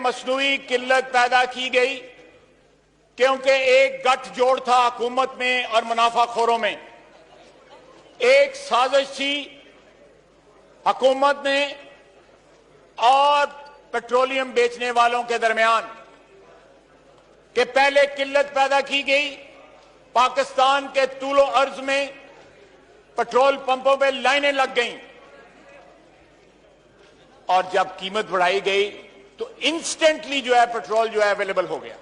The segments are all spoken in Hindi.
मसनूई किल्लत पैदा की गई क्योंकि एक गठजोड़ था हुकूमत में और मुनाफाखोरों में। एक साजिश थी हुकूमत ने और पेट्रोलियम बेचने वालों के दरमियान कि पहले किल्लत पैदा की गई, पाकिस्तान के तूलो अर्ज में पेट्रोल पंपों पे लाइनें लग गईं और जब कीमत बढ़ाई गई तो इंस्टेंटली जो है पेट्रोल जो है अवेलेबल हो गया।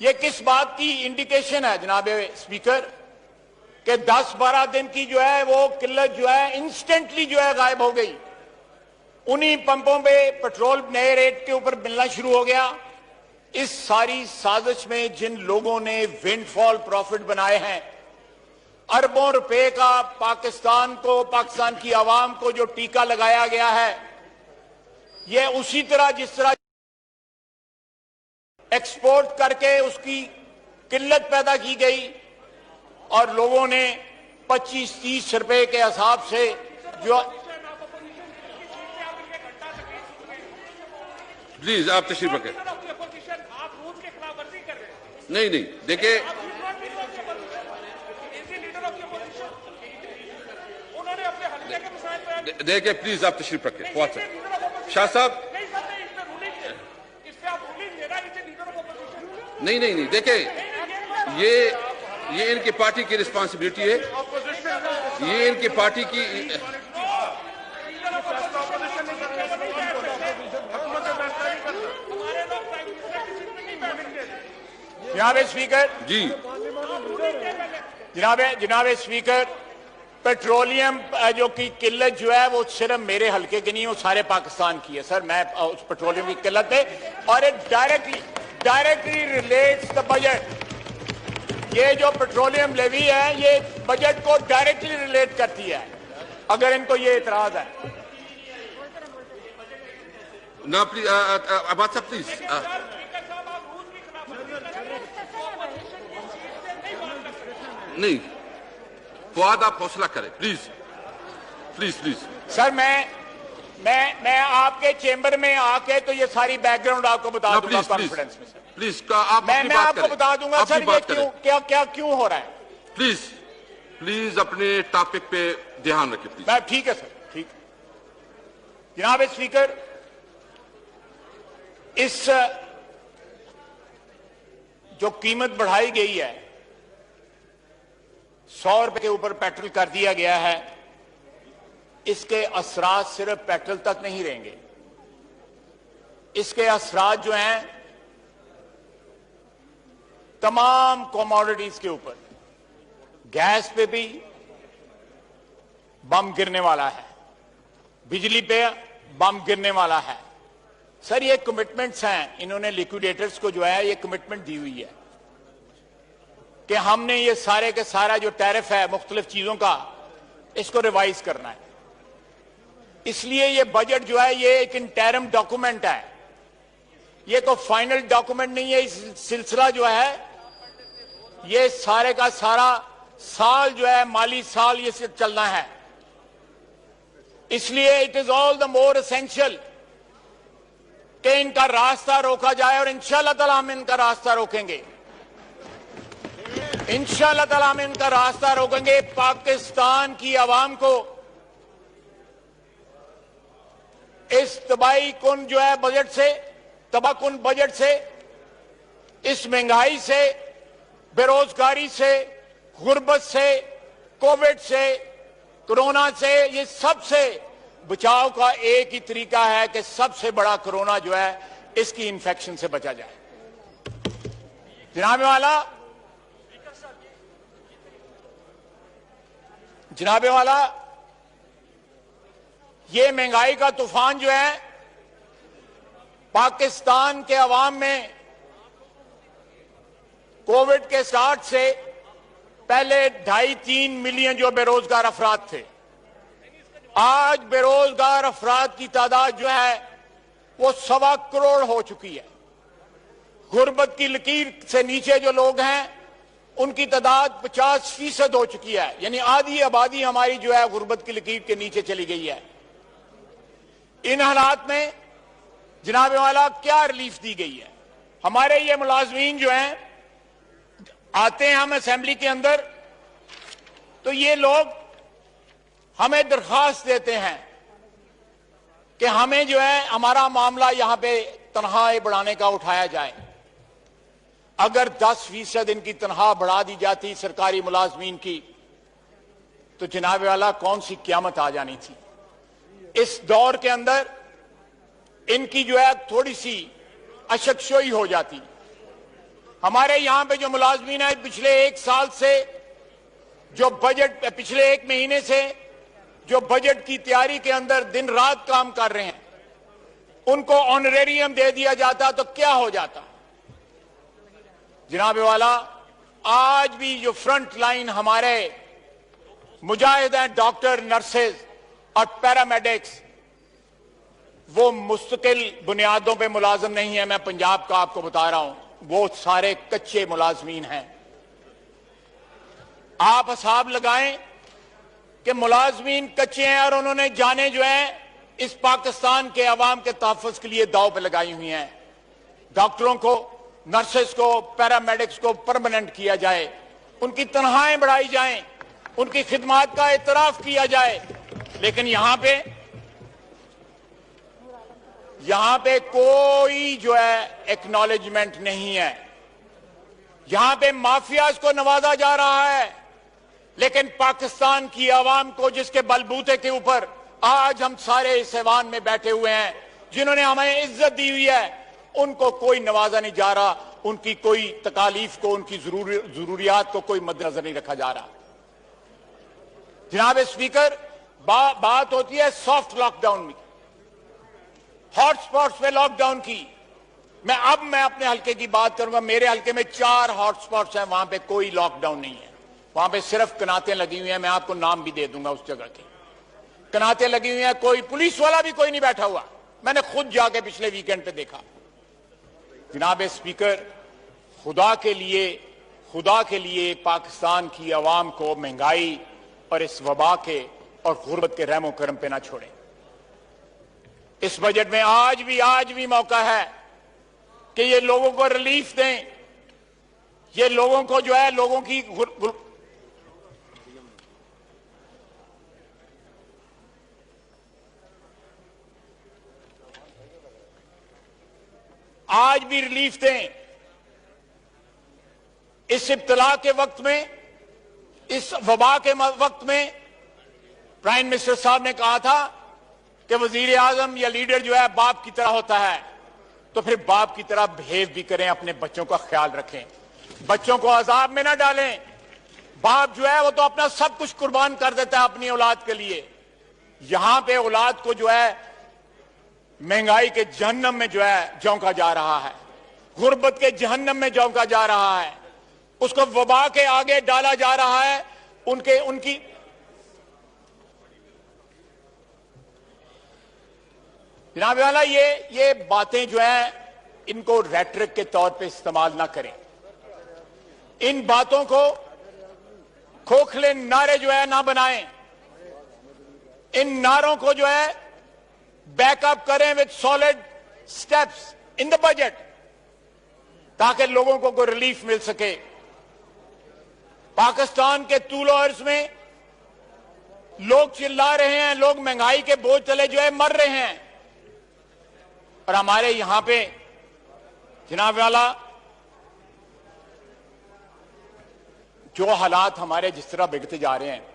यह किस बात की इंडिकेशन है जनाब स्पीकर कि 10-12 दिन की जो है वो किल्लत जो है इंस्टेंटली जो है गायब हो गई। उन्हीं पंपों पे पेट्रोल नए रेट के ऊपर मिलना शुरू हो गया। इस सारी साजिश में जिन लोगों ने विंडफॉल प्रॉफिट बनाए हैं, अरबों रुपए का पाकिस्तान की आवाम को जो टीका लगाया गया है, यह उसी तरह जिस तरह एक्सपोर्ट करके उसकी किल्लत पैदा की गई और लोगों ने 25-30 रुपए के हिसाब से जो। प्लीज आप तशरीफ रखें। नहीं देखिए, देखिए प्लीज आप तशरीफ रखें। फवाद साहब, शाह साहब, नहीं देखिए, ये इनकी पार्टी की रिस्पांसिबिलिटी है, ये इनकी पार्टी की। जनाब स्पीकर जी, जनाब स्पीकर, पेट्रोलियम जो की किल्लत जो है वो सिर्फ मेरे हल्के की नहीं, वो सारे पाकिस्तान की है। सर, मैं उस पेट्रोलियम की किल्लत है और it directly relates the budget. ये जो पेट्रोलियम लेवी है ये बजट को डायरेक्टली रिलेट करती है। अगर इनको ये इतराज है ना, प्लीज बात साहब प्लीज। नहीं फवाद, आप हौसला करें प्लीज प्लीज प्लीज। सर, मैं आपके चेंबर में आके तो ये सारी बैकग्राउंड आपको बता दूंगा कॉन्फ्रेंस में। प्लीज आप मैं आपको बता दूंगा सर ये क्यों हो रहा है। प्लीज अपने टॉपिक पे ध्यान रखें प्लीज। ठीक है सर, ठीक। जनाब स्पीकर, इस जो कीमत बढ़ाई गई है, 100 रुपए के ऊपर पेट्रोल कर दिया गया है, इसके असरात सिर्फ पेट्रोल तक नहीं रहेंगे। इसके असरात जो हैं तमाम कमोडिटीज के ऊपर, गैस पे भी बम गिरने वाला है, बिजली पे बम गिरने वाला है। सर, ये कमिटमेंट्स हैं, इन्होंने लिक्विडेटर्स को जो है ये कमिटमेंट दी हुई है कि हमने ये सारे के सारा जो टैरिफ है मुख्तलिफ चीजों का, इसको रिवाइज करना है। इसलिए ये बजट जो है ये एक इंटरिम डॉक्यूमेंट है, ये कोई फाइनल डॉक्यूमेंट नहीं है। इस सिलसिला जो है ये सारे का सारा साल जो है, माली साल ये से चलना है। इसलिए it is all the more essential कि इनका रास्ता रोका जाए और इंशाअल्लाह ताला हम इनका रास्ता रोकेंगे। इंशाअल्लाह ताला हम इनका रास्ता रोकेंगे। पाकिस्तान की आवाम को इस तबाहीकुन जो है बजट से, तबाहकुन बजट से, इस महंगाई से, बेरोजगारी से, गुर्बत से, कोविड से, कोरोना से, ये सबसे बचाव का एक ही तरीका है कि सबसे बड़ा कोरोना जो है इसकी इन्फेक्शन से बचा जाए। जनाबे वाला, ये महंगाई का तूफान जो है पाकिस्तान के अवाम में कोविड के स्टार्ट से पहले 2.5-3 मिलियन जो बेरोजगार अफराद थे, आज बेरोजगार अफराद की तादाद जो है वो 1.25 करोड़ हो चुकी है। गुर्बत की लकीर से नीचे जो लोग हैं उनकी तादाद 50% हो चुकी है, यानी आधी आबादी हमारी जो है गुर्बत की लकीर के नीचे चली गई है। इन हालात में जनाब वाला क्या रिलीफ दी गई है। हमारे ये मुलाजमीन जो हैं आते हैं हम असेंबली के अंदर, तो ये लोग हमें दरखास्त देते हैं कि हमें जो है हमारा मामला यहां पे तनख्वाह बढ़ाने का उठाया जाए। अगर 10% इनकी तनख्वाह बढ़ा दी जाती सरकारी मुलाजमीन की, तो जनाब वाला कौन सी क़यामत आ जानी थी। इस दौर के अंदर इनकी जो है थोड़ी सी अशकशोई हो जाती। हमारे यहां पे जो मुलाजमीन है पिछले 1 साल से जो बजट, पिछले 1 महीने से जो बजट की तैयारी के अंदर दिन रात काम कर रहे हैं, उनको ऑनरेरियम दे दिया जाता तो क्या हो जाता। जनाब वाला आज भी जो फ्रंट लाइन हमारे मुजाहिद हैं, डॉक्टर, नर्सेज और पैरामेडिक्स, वो मुस्तकिल बुनियादों पे मुलाजिम नहीं है। मैं पंजाब का आपको बता रहा हूं, वो सारे कच्चे मुलाजमीन हैं। आप हिसाब लगाएं कि मुलाजमीन कच्चे हैं और उन्होंने जाने जो है इस पाकिस्तान के अवाम के तहफ़्फ़ुज़ के लिए दांव पे लगाई हुई हैं। डॉक्टरों को, नर्सेस को, पैरामेडिक्स को परमानेंट किया जाए, उनकी तनख्वाहें बढ़ाई जाएं, उनकी खिदमात का एतराफ किया जाए। लेकिन यहां पे कोई जो है एक्नॉलेजमेंट नहीं है। यहां पे माफियाज को नवाजा जा रहा है, लेकिन पाकिस्तान की आवाम को, जिसके बलबूते के ऊपर आज हम सारे इस ऐवान में बैठे हुए हैं, जिन्होंने हमें इज्जत दी हुई है, उनको कोई नवाजा नहीं जा रहा। उनकी कोई तकालीफ को, उनकी जरूरियात को कोई मद्देनजर नहीं रखा जा रहा। जनाब स्पीकर, बात होती है सॉफ्ट लॉकडाउन में, हॉटस्पॉट्स पे लॉकडाउन की। मैं अपने हल्के की बात करूंगा। मेरे हल्के में 4 हॉटस्पॉट्स हैं, वहां पे कोई लॉकडाउन नहीं है। वहां पे सिर्फ कनातें लगी हुई हैं। मैं आपको नाम भी दे दूंगा उस जगह के। कनातें लगी हुई हैं, कोई पुलिस वाला भी कोई नहीं बैठा हुआ। मैंने खुद जाके पिछले वीकेंड पे देखा। जनाब स्पीकर, खुदा के लिए पाकिस्तान की आवाम को महंगाई और इस वबा के और गुर्बत के रहमो करम पे ना छोड़ें। इस बजट में आज भी मौका है कि ये लोगों को रिलीफ दें। ये लोगों को जो है, लोगों की आज भी रिलीफ दें। इस इब्तला के वक्त में, इस वबा के वक्त में प्राइम मिनिस्टर साहब ने कहा था कि वजीर आजम या लीडर जो है बाप की तरह होता है, तो फिर बाप की तरह बिहेव भी करें, अपने बच्चों का ख्याल रखें, बच्चों को अजाब में ना डालें। बाप जो है वो तो अपना सब कुछ कुर्बान कर देता है अपनी औलाद के लिए। यहां पे औलाद को जो है महंगाई के जहन्नम में जो है झोंका जा रहा है, गुर्बत के जहन्नम में झोंका जा रहा है, उसको वबा के आगे डाला जा रहा है। उनकी जनाब वाला, ये बातें जो है इनको रेटरिक के तौर पे इस्तेमाल ना करें। इन बातों को खोखले नारे जो है ना बनाएं। इन नारों को जो है बैकअप करें with solid steps in the budget, ताकि लोगों को कोई रिलीफ मिल सके। पाकिस्तान के तूलो अर्ज में लोग चिल्ला रहे हैं, लोग महंगाई के बोझ तले जो है मर रहे हैं। और हमारे यहां पे जनाब वाला जो हालात हमारे जिस तरह बिगड़ते जा रहे हैं,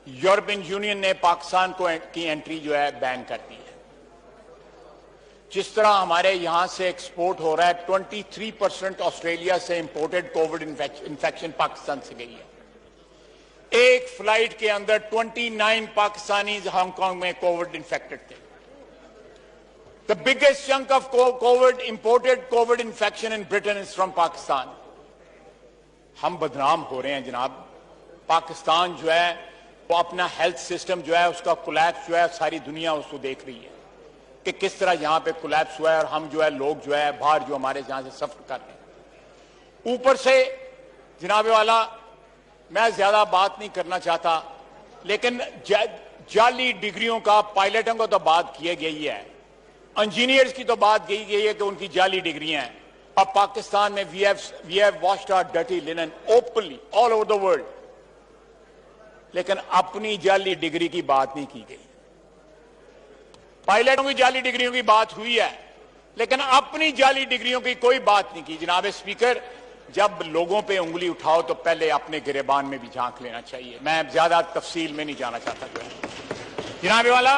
यूरोपियन यूनियन ने पाकिस्तान की एंट्री जो है बैन कर दी है। जिस तरह हमारे यहां से एक्सपोर्ट हो रहा है, 23% ऑस्ट्रेलिया से इंपोर्टेड कोविड इंफेक्शन पाकिस्तान से गई है। एक फ्लाइट के अंदर 29 पाकिस्तानी हांगकांग में कोविड इंफेक्टेड थे। The biggest chunk of Covid imported Covid infection in Britain is from Pakistan. हम बदनाम हो रहे हैं जनाब। पाकिस्तान जो है वो अपना हेल्थ सिस्टम जो है उसका कोलैप्स जो है सारी दुनिया उसको देख रही है कि किस तरह यहां पे कोलैप्स हुआ है, और हम जो है लोग जो है बाहर जो हमारे यहां से सफर कर रहे हैं। ऊपर से जनाब वाला, मैं ज्यादा बात नहीं करना चाहता, लेकिन जाली डिग्रियों का, पायलटों को तो बात की गई है, इंजीनियर्स की तो बात की गई है कि उनकी जाली डिग्रियां हैं। अब पाकिस्तान में we have washed our dirty linen openly all over the world, लेकिन अपनी जाली डिग्री की बात नहीं की गई। पायलटों की जाली डिग्रियों की बात हुई है, लेकिन अपनी जाली डिग्रियों की कोई बात नहीं की। जनाब स्पीकर, जब लोगों पे उंगली उठाओ तो पहले अपने गिरेबान में भी झांक लेना चाहिए। मैं ज्यादा तफसील में नहीं जाना चाहता। जनाब वाला,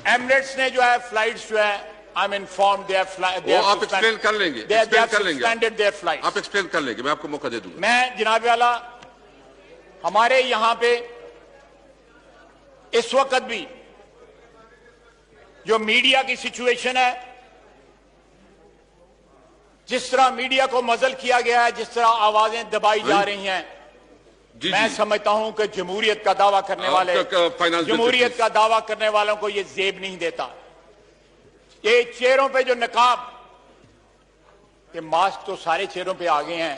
एमिरेट्स ने जो है फ्लाइट्स जो है, आई एम इन्फॉर्म्ड दे आप एक्सप्लेन कर लेंगे, आप एक्सप्लेन कर लेंगे, मैं आपको मौका दे दूंगा। मैं जनाब वाला, हमारे यहां पे इस वक्त भी जो मीडिया की सिचुएशन है, जिस तरह मीडिया को मजल किया गया है, जिस तरह आवाजें दबाई जा रही हैं, मैं समझता हूं कि जमहूरियत का दावा करने वाले, जमहूरियत का दावा करने वालों को यह जेब नहीं देता। ये चेहरों पे जो नकाब, ये मास्क तो सारे चेहरों पे आ गए हैं,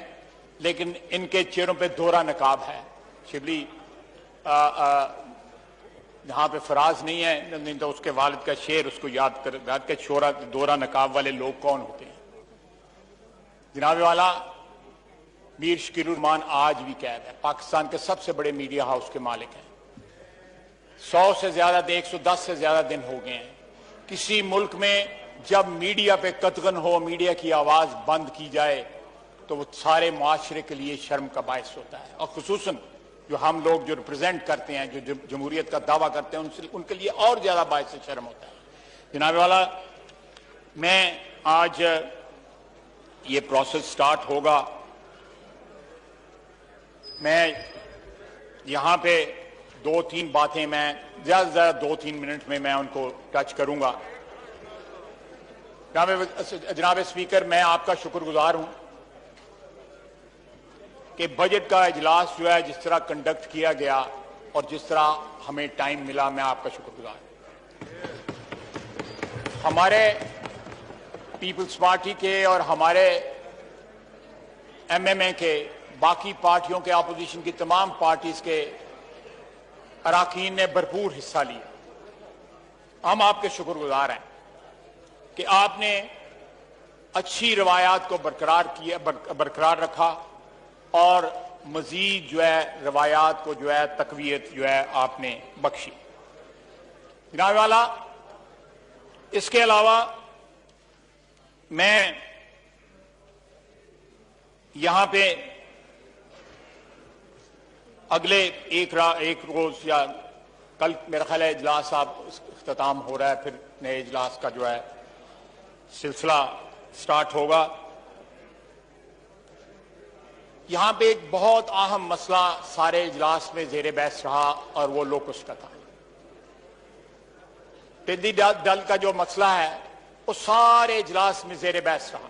लेकिन इनके चेहरों पे दोहरा नकाब है। शिबली यहां पे फराज नहीं है, नहीं तो उसके वालिद का शेर उसको याद के छोरा दोहरा नकाब वाले लोग कौन होते हैं। जनाब वाला, मीर शकीरुर रहमान आज भी कैद है। पाकिस्तान के सबसे बड़े मीडिया हाउस के मालिक हैं। 100 से ज्यादा 110 से ज्यादा दिन हो गए हैं। किसी मुल्क में जब मीडिया पे कतगन हो, मीडिया की आवाज बंद की जाए, तो वो सारे मुआशरे के लिए शर्म का बायस होता है। और खुसूसन जो हम लोग जो रिप्रेजेंट करते हैं, जो जमहूरियत का दावा करते हैं, उनके लिए और ज्यादा बायस शर्म होता है। जनाब वाला, मैं आज ये प्रोसेस स्टार्ट होगा, मैं यहां पे 2-3 बातें, मैं ज्यादा से ज्यादा 2-3 मिनट में मैं उनको टच करूंगा। जनाब स्पीकर, मैं आपका शुक्रगुजार हूं कि बजट का इजलास जो है जिस तरह कंडक्ट किया गया और जिस तरह हमें टाइम मिला, मैं आपका शुक्रगुजार हूं। हमारे पीपल्स पार्टी के और हमारे एमएमए के, बाकी पार्टियों के, अपोजिशन की तमाम पार्टीज के अरकान ने भरपूर हिस्सा लिया। हम आपके शुक्रगुजार हैं कि आपने अच्छी रवायात को बरकरार रखा और मजीद जो है रवायात को जो है तकवीयत जो है आपने बख्शी। जनाब वाला, इसके अलावा मैं यहां पे अगले एक रोज या कल मेरा ख्याल है इजलास इख्तिताम हो रहा है, फिर नए इजलास का जो है सिलसिला स्टार्ट होगा। यहां पे एक बहुत अहम मसला सारे इजलास में जेर बहस रहा और वो लोकस का था। टिड्डी दल का जो मसला है वो सारे इजलास में जेर बहस रहा।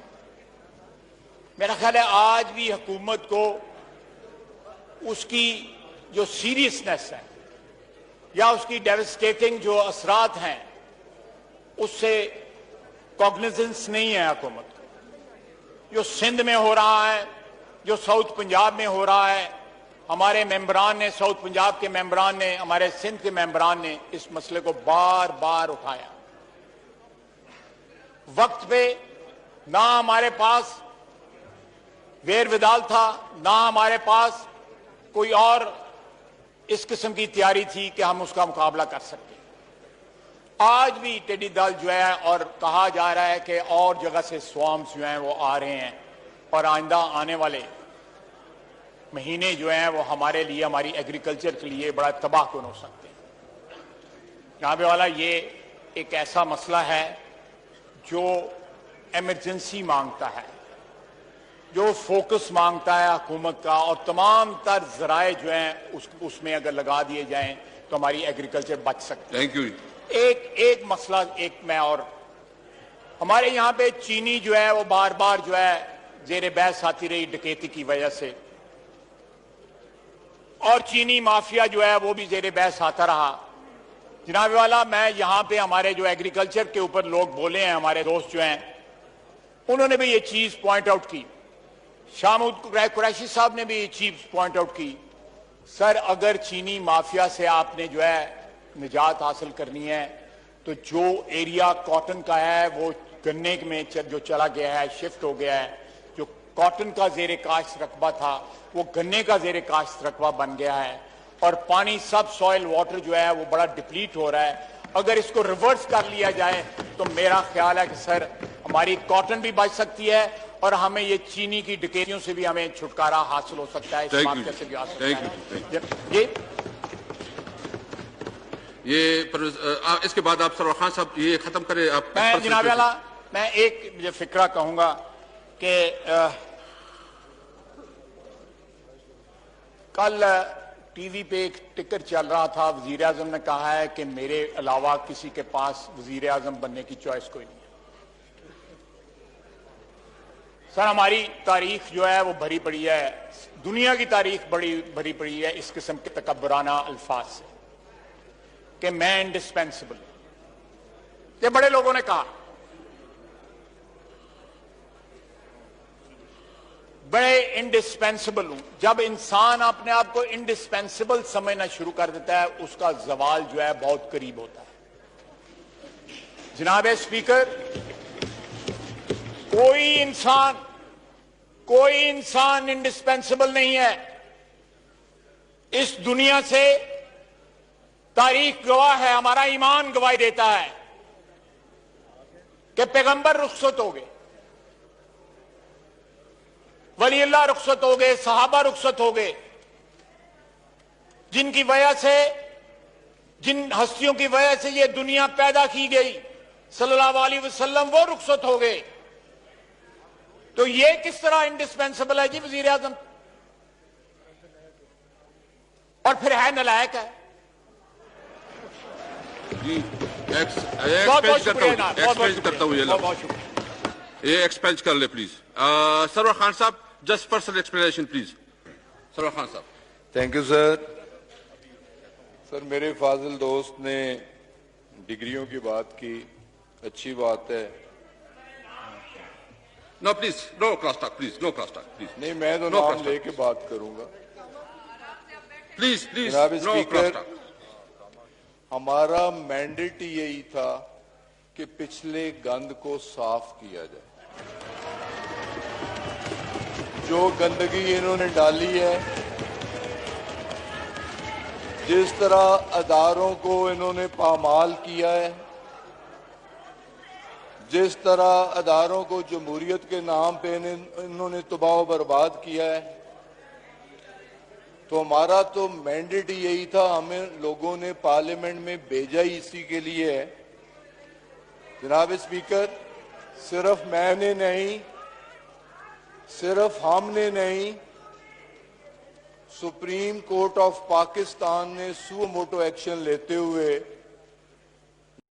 मेरा ख्याल है आज भी हुकूमत को उसकी जो सीरियसनेस है या उसकी डेवस्टेटिंग जो असरात हैं, उससे कॉग्निजेंस नहीं है हुकूमत को। जो सिंध में हो रहा है, जो साउथ पंजाब में हो रहा है, हमारे मेंबरान ने, साउथ पंजाब के मेंबरान ने, हमारे सिंध के मेंबरान ने इस मसले को बार बार उठाया। वक्त पे ना हमारे पास वेर विदाल था, ना हमारे पास कोई और इस किस्म की तैयारी थी कि हम उसका मुकाबला कर सकते। आज भी टिड्डी दल जो है, और कहा जा रहा है कि और जगह से स्वाम्स जो हैं वो आ रहे हैं और आइंदा आने वाले महीने जो हैं वो हमारे लिए, हमारी एग्रीकल्चर के लिए बड़ा तबाहकुन हो सकते हैं। यहाँ पे वाला ये एक ऐसा मसला है जो इमरजेंसी मांगता है, जो फोकस मांगता है हुकूमत का, और तमाम तर जराए जो हैं उसमें अगर लगा दिए जाएं तो हमारी एग्रीकल्चर बच सकती है। Thank you. एक मसला मैं और हमारे यहाँ पे चीनी जो है वो बार बार जो है जेर बहस आती रही डकैती की वजह से, और चीनी माफिया जो है वो भी जेर बहस आता रहा। जनाब वाला, मैं यहाँ पे हमारे जो एग्रीकल्चर के ऊपर लोग बोले हैं, हमारे दोस्त जो हैं, उन्होंने भी ये चीज पॉइंट आउट की। शाहमूद कुरैशी साहब ने भी ये चीज पॉइंट आउट की सर, अगर चीनी माफिया से आपने जो है निजात हासिल करनी है तो जो एरिया कॉटन का है वो गन्ने में जो चला गया है, शिफ्ट हो गया है। जो कॉटन का जेर काश्त रकबा था वो गन्ने का जेर काश्त रकबा बन गया है और पानी सब सॉइल वाटर जो है वो बड़ा डिप्लीट हो रहा है। अगर इसको रिवर्स कर लिया जाए तो मेरा ख्याल है कि सर हमारी कॉटन भी बच सकती है और हमें ये चीनी की डकैतियों से भी हमें छुटकारा हासिल हो सकता है, इस मामले से भी आ सकता है। इसके बाद आप सरवर खान साहब ये खत्म करें। आप मैं जनाब आला मैं एक फिक्रा कहूंगा कि कल टीवी पे एक टिकर चल रहा था, वजीर आजम ने कहा है कि मेरे अलावा किसी के पास वजीर आजम बनने की चॉइस कोई नहीं है। सर, हमारी तारीख जो है वो भरी पड़ी है, दुनिया की तारीख बड़ी भरी पड़ी है इस किस्म के तकब्बराना अल्फाज से कि मैं इंडिस्पेंसिबल। ये बड़े लोगों ने कहा, बड़े इंडिस्पेंसिबल हूं। जब इंसान अपने आप को इंडिस्पेंसिबल समझना शुरू कर देता है उसका जवाल जो है बहुत करीब होता है। जनाब स्पीकर, कोई इंसान इंडिस्पेंसिबल नहीं है इस दुनिया से। तारीख गवाह है, हमारा ईमान गवाही देता है कि पैगंबर रुखसत हो गए, वली अल्लाह रुखसत हो गए, सहाबा रुखसत हो गए, जिनकी वजह से, जिन हस्तियों की वजह से ये दुनिया पैदा की गई, सल्लल्लाहु अलैहि वसल्लम, वो रुखसत हो गए। तो ये किस तरह इंडिस्पेंसिबल है जी वजीर आजम? और फिर है नलायक है। बहुत करता हूँ ये एक्सपेंज कर ले please. Sarwar Khan sahab, just personal explanation please. Sarwar Khan sahab. Thank you sir. Sir, मेरे फाजिल दोस्त ने डिग्रियों की बात की, अच्छी बात है। No please, no cross talk please, no cross talk please. नहीं, मैं तो नाम लेके बात करूंगा। प्लीज प्लीज, जनाब नो क्रॉस टॉक। हमारा मैंडेट यही था कि पिछले गंद को साफ किया जाए। जो गंदगी इन्होंने डाली है, जिस तरह अदारों को इन्होंने पामाल किया है, जिस तरह अदारों को जमहूरियत के नाम पे इन्होंने तबाह बर्बाद किया है, तो हमारा तो मैंडेट यही था, हमें लोगों ने पार्लियामेंट में भेजा ही इसी के लिए है। जनाब स्पीकर, सिर्फ मैंने नहीं, सिर्फ हमने नहीं, सुप्रीम कोर्ट ऑफ पाकिस्तान ने सुओ मोटो एक्शन लेते हुए